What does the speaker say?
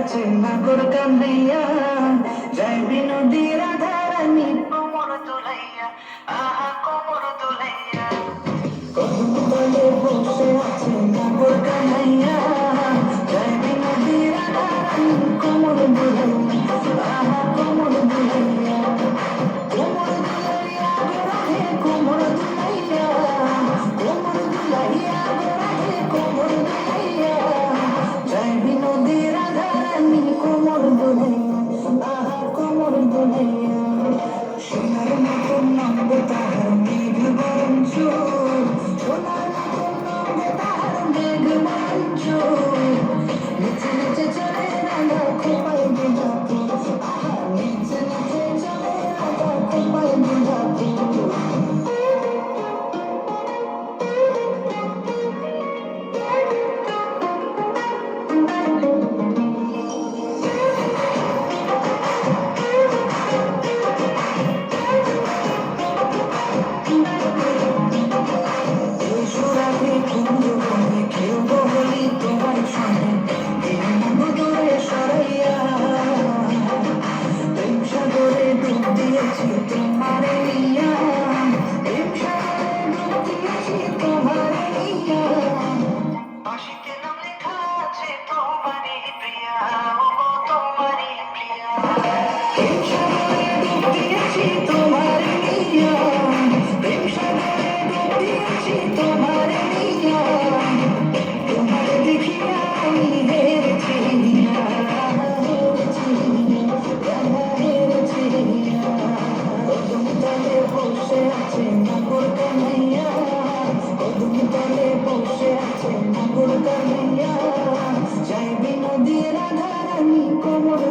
আছে নাগর কান্দাইয়া, যাইবি নদীর ধারানি কোমর দুলাইয়া, আহা কোমর দুলাইয়া। কদম তলে বসে আছে নাগর কান্দাইয়া, যাইবি নদীর ধারানি কোমর দুলাইয়া, আহা কোমর দুলাইয়া। কোমর দুলাইয়া গোরাহে কোমর দুলাইয়া, কোমর দুলাইয়া গোরাহে কোমর দুলাইয়া, যাইবি নদীর ধারানি কোমর দুলাইয়া, আহা কোমর দুলাইয়া। সোনার মতন নামবে তাহার মেঘ বরণ চোখ, সোনার মতন নামবে তাহার মেঘ বরণ চোখ। নিচে নিচে চলে রাঙা খোপায় বিধাপুর, আহা নিচে নিচে চলে রাঙা খোপায় বিধাপুর। সুরাতে কুঞ্জ বনে খেলবো হোলি তোমার সঙ্গে, দিন দূরে সরাইয়া। প্রেম সাগরে ডুব দিয়েছি তোমারে নিয়া, প্রেম সাগরে ডুব দিয়েছি তোমারে নিয়া। বাঁশিতে নাম লেখা আছে তোমারই প্রিয়া, ও গো তোমারই প্রিয়া। প্রেম সাগরে ডুব দিয়েছি তোমারে নিয়া, প্রেম সাগরে ডুব দিয়েছি তোমারে নিয়া। তোমারে দেখিয়া আমি হেরেছি না, হেরেছি না, হেরেছি না। কদম তলে বসে আছে নাগর কান্দাইয়া, কদম তলে বসে আছে নাগর কান্দাইয়া, যাইবি নদীর ধারানি কোমর